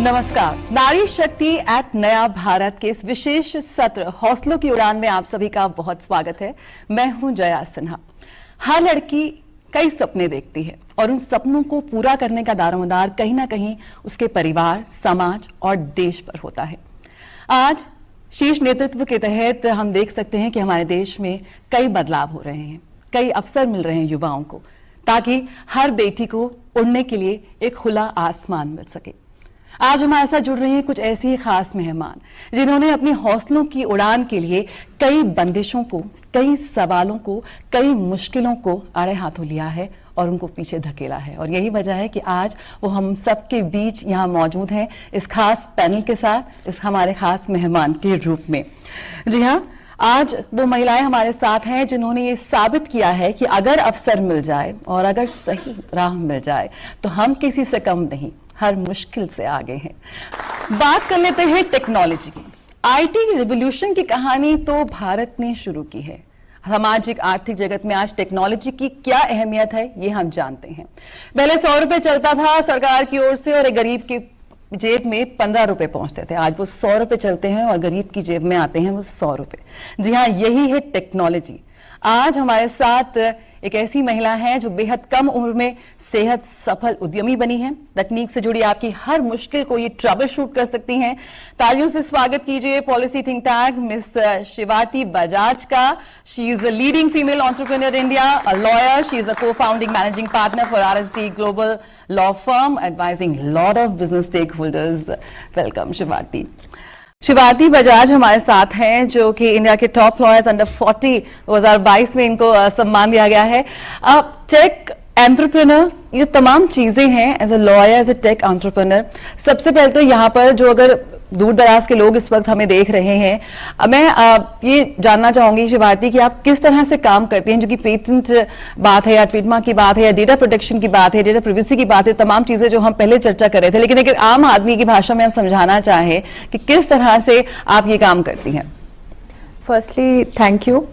नमस्कार, नारी शक्ति एट नया भारत के इस विशेष सत्र हौसलों की उड़ान में आप सभी का बहुत स्वागत है। मैं हूं जया सिन्हा। हर लड़की कई सपने देखती है और उन सपनों को पूरा करने का दारोमदार कहीं ना कहीं उसके परिवार, समाज और देश पर होता है। आज शीर्ष नेतृत्व के तहत हम देख सकते हैं कि हमारे देश में कई बदलाव हो रहे हैं, कई अवसर मिल रहे हैं युवाओं को, ताकि हर बेटी को उड़ने के लिए एक खुला आसमान मिल सके। आज हमारे साथ जुड़ रही हैं कुछ ऐसी ही खास मेहमान जिन्होंने अपने हौसलों की उड़ान के लिए कई बंदिशों को, कई सवालों को, कई मुश्किलों को आड़े हाथों लिया है और उनको पीछे धकेला है। और यही वजह है कि आज वो हम सबके बीच यहाँ मौजूद हैं इस खास पैनल के साथ, इस हमारे खास मेहमान के रूप में। जी हाँ, आज वो महिलाएं हमारे साथ हैं जिन्होंने ये साबित किया है कि अगर अवसर मिल जाए और अगर सही राह मिल जाए तो हम किसी से कम नहीं, हर मुश्किल से आगे हैं। बात कर लेते हैं टेक्नोलॉजी की। आईटी रिवॉल्यूशन की कहानी तो भारत ने शुरू की है। सामाजिक आर्थिक जगत में आज टेक्नोलॉजी की क्या अहमियत है ये हम जानते हैं। पहले 100 रुपए चलता था सरकार की ओर से और एक गरीब की जेब में 15 रुपए पहुंचते थे। आज वो 100 रुपए चलते हैं और गरीब की जेब में आते हैं वो 100 रुपए। जी हाँ, यही है टेक्नोलॉजी। आज हमारे साथ एक ऐसी महिला है जो बेहद कम उम्र में सेहत सफल उद्यमी बनी है। तकनीक से जुड़ी आपकी हर मुश्किल को ये ट्रबल शूट कर सकती हैं। तालियों से स्वागत कीजिए policy think tank miss Shivati Bajaj का। She is a leading female entrepreneur India, a lawyer, she is a co-founding managing partner for RSD Global Law Firm, advising lot of business stakeholders. Welcome Shivati. Shivati Bajaj हमारे साथ हैं जो कि इंडिया के top lawyers under 40 2022 में इनको सम्मान दिया गया है। अब टेक एंटरप्रेन्योर, ये तमाम चीजें हैं as a lawyer, as a tech entrepreneur. सबसे पहले तो यहाँ पर जो अगर दूर दराज के लोग इस वक्त हमें देख रहे हैं, मैं ये जानना चाहूंगी शिवाती कि आप किस तरह से काम करती हैं, जो कि पेटेंट बात है या ट्रेडमार्क की बात है या डेटा प्रोटेक्शन की बात है, डेटा प्राइवेसी की बात है, तमाम चीजें जो हम पहले चर्चा कर रहे थे। लेकिन अगर आम आदमी की भाषा में हम समझाना चाहें कि किस तरह से आप ये काम करती हैं। फर्स्टली थैंक यू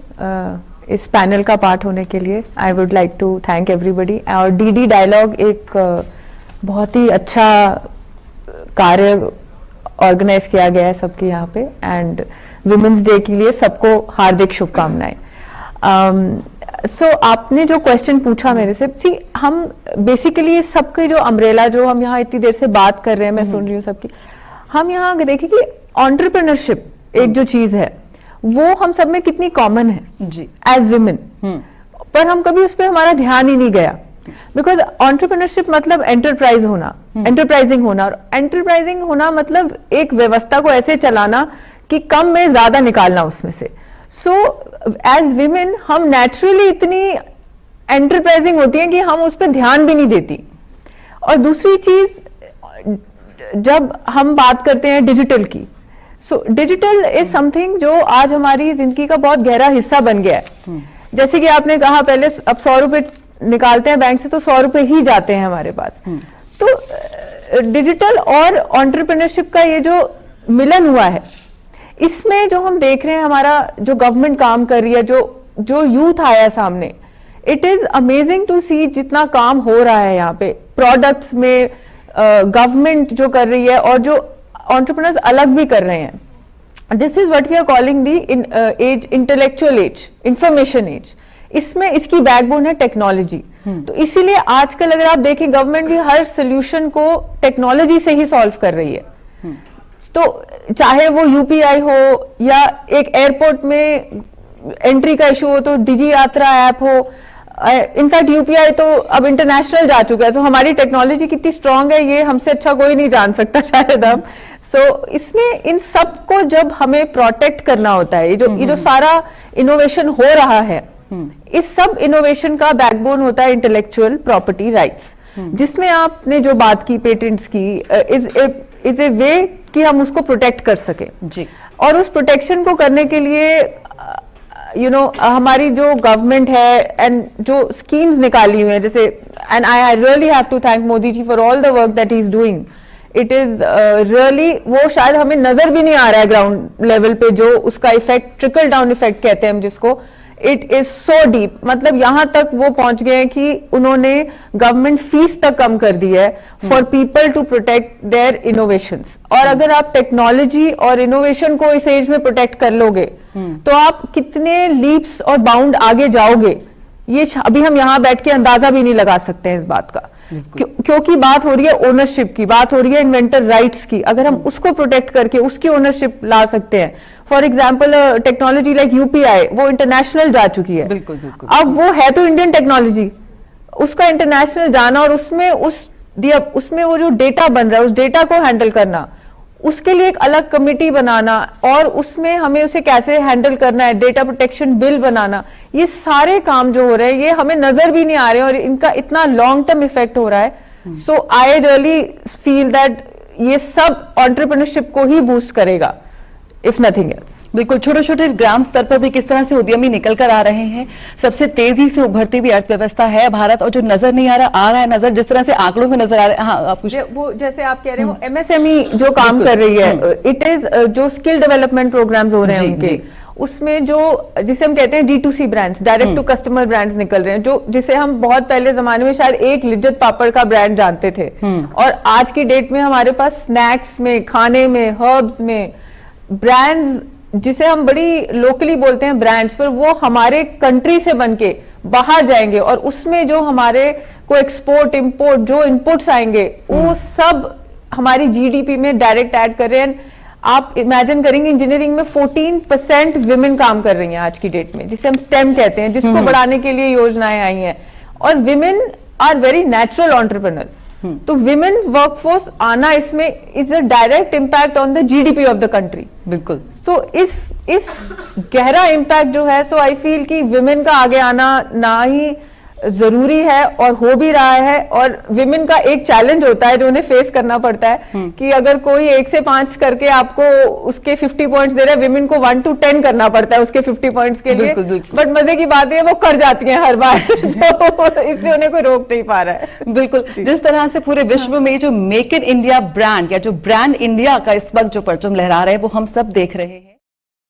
इस पैनल का पार्ट होने के लिए। I would like to thank everybody. और डीडी डायलॉग एक बहुत ही अच्छा कार्य ऑर्गेनाइज किया गया है सबके यहाँ पे, एंड वुमेन्स डे के लिए सबको हार्दिक शुभकामनाएं। सो आपने जो क्वेश्चन पूछा मेरे से, सी हम बेसिकली सबके जो अम्ब्रेला जो हम यहाँ इतनी देर से बात कर रहे हैं, मैं सुन रही हूँ सबकी, हम यहाँ देखिए कि एंटरप्रेन्योरशिप एक जो चीज है वो हम सब में कितनी कॉमन है जी एज विमेन, पर हम कभी उस पर हमारा ध्यान ही नहीं गया। बिकॉज एंटरप्रेन्योरशिप मतलब एंटरप्राइज होना, एंटरप्राइजिंग होना, और एंटरप्राइजिंग होना मतलब एक व्यवस्था को ऐसे चलाना कि कम में ज्यादा निकालना उसमें से। सो एज विमेन हम नेचुरली इतनी एंटरप्राइजिंग होती हैं कि हम उस पर ध्यान भी नहीं देती। और दूसरी चीज, जब हम बात करते हैं डिजिटल की, सो डिजिटल इज समथिंग जो आज हमारी जिंदगी का बहुत गहरा हिस्सा बन गया है। जैसे कि आपने कहा पहले, अब 100 रुपए निकालते हैं बैंक से तो 100 रुपए ही जाते हैं हमारे पास। तो डिजिटल और एंटरप्रेन्योरशिप का ये जो मिलन हुआ है, इसमें जो हम देख रहे हैं हमारा जो गवर्नमेंट काम कर रही है, जो यूथ आया सामने, इट इज अमेजिंग टू सी जितना काम हो रहा है यहाँ पे प्रोडक्ट्स में, गवर्नमेंट जो कर रही है और जो एंटरप्रेन्योर्स अलग भी कर रहे हैं। This is what we are calling the age, intellectual age, information age. इसमें इसकी बैकबोन है टेक्नोलॉजी। तो इसीलिए आजकल अगर आप देखें, गवर्नमेंट भी हर सोल्यूशन को टेक्नोलॉजी से ही सॉल्व कर रही है। तो चाहे वो यूपीआई हो या एक एयरपोर्ट में एंट्री का इशू हो तो डिजी यात्रा ऐप हो, इनफैक्ट यूपीआई तो अब इंटरनेशनल जा चुका है। तो हमारी टेक्नोलॉजी कितनी स्ट्रांग है ये हमसे अच्छा कोई नहीं जान सकता शायद अब। सो इसमें इन सब को जब हमें प्रोटेक्ट करना होता है, ये जो सारा इनोवेशन हो रहा है, इस सब इनोवेशन का बैकबोन होता है इंटेलेक्चुअल प्रॉपर्टी राइट्स, जिसमें आपने जो बात की पेटेंट्स की, इज ए वे कि हम उसको प्रोटेक्ट कर सके जी। और उस प्रोटेक्शन को करने के लिए हमारी जो गवर्नमेंट है एंड जो स्कीम्स निकाली हुई है, जैसे, and I really have to thank Modi ji for all the work that he is doing. It is really, वो शायद हमें नजर भी नहीं आ रहा है ग्राउंड लेवल पे, जो उसका इफेक्ट, ट्रिकल डाउन इफेक्ट कहते हैं हम जिसको, इट इज सो डीप, मतलब यहां तक वो पहुंच गए हैं कि उन्होंने गवर्नमेंट फीस तक कम कर दी है for people to protect their innovations. और अगर आप टेक्नोलॉजी और इनोवेशन को इस एज में प्रोटेक्ट कर लोगे तो आप कितने लीप्स और बाउंड आगे जाओगे, ये अभी हम यहां बैठ के अंदाजा भी नहीं लगा सकते हैं इस बात का। क्योंकि बात हो रही है ओनरशिप की, बात हो रही है इन्वेंटर राइट्स की। अगर हम उसको प्रोटेक्ट करके उसकी ओनरशिप ला सकते हैं, for example technology like UPI, वो इंटरनेशनल जा चुकी है। बिल्कुल बिल्कुल। अब वो है तो इंडियन टेक्नोलॉजी, उसका इंटरनेशनल जाना और उसमें वो जो डेटा बन रहा है उस डेटा को हैंडल करना, उसके लिए एक अलग कमिटी बनाना और उसमें हमें उसे कैसे हैंडल करना है, डेटा प्रोटेक्शन बिल बनाना, ये सारे काम जो हो रहे हैं ये हमें नजर भी नहीं आ रहे हैं और इनका इतना लॉन्ग टर्म इफेक्ट हो रहा है। सो आई रियली फील दैट ये सब एंटरप्रेन्योरशिप को ही बूस्ट करेगा, इफ नथिंग एल्स। बिल्कुल, छोटे छोटे ग्राम स्तर पर भी किस तरह से उद्यमी निकल कर आ रहे हैं। सबसे तेजी से उभरती हुई अर्थव्यवस्था है भारत, और जो नजर नहीं आ रहा है नजर, जिस तरह से आंकड़ों में नजर आ रहा है। हाँ, आप वो जैसे आप कह रहे हो एमएसएमई जो काम कर रही है, इट इज जो स्किल डेवलपमेंट प्रोग्राम्स हो रहे हैं उनके, उसमें जो जिसे हम कहते हैं D2C brands, direct to customer brands निकल रहे हैं, जो जिसे हम बहुत पहले जमाने में शायद एक लिज्जत पापड़ का ब्रांड जानते थे, और आज की डेट में हमारे पास स्नैक्स में, खाने में, हर्ब्स में ब्रांड्स, जिसे हम बड़ी लोकली बोलते हैं ब्रांड्स, पर वो हमारे कंट्री से बनके बाहर जाएंगे और उसमें जो हमारे को एक्सपोर्ट इंपोर्ट जो इनपुट्स आएंगे वो सब हमारी जीडीपी में डायरेक्ट ऐड कर रहे हैं। आप इमेजिन करेंगे इंजीनियरिंग में 14% विमेन काम कर रही हैं आज की डेट में, जिसे हम स्टेम कहते हैं, जिसको बढ़ाने के लिए योजनाएं आई हैं। और women are very natural entrepreneurs, तो विमेन वर्कफोर्स आना इसमें is a direct impact on the GDP of the country. बिल्कुल। तो इस गहरा इम्पैक्ट जो है, सो आई फील कि विमेन का आगे आना ना ही जरूरी है और हो भी रहा है। और विमेन का एक चैलेंज होता है जो उन्हें फेस करना पड़ता है कि अगर कोई 1 से 5 करके आपको उसके 50 पॉइंट्स दे रहा है, विमेन को 1 to 10 करना पड़ता है उसके 50 पॉइंट्स के लिए। बट मजे की बात है वो कर जाती हैं हर बार तो इसलिए उन्हें कोई रोक नहीं पा रहा है। बिल्कुल, जिस तरह से पूरे विश्व में जो मेक इन इंडिया ब्रांड या जो ब्रांड इंडिया का इस वक्त जो परचम लहरा रहा है वो हम सब देख रहे हैं।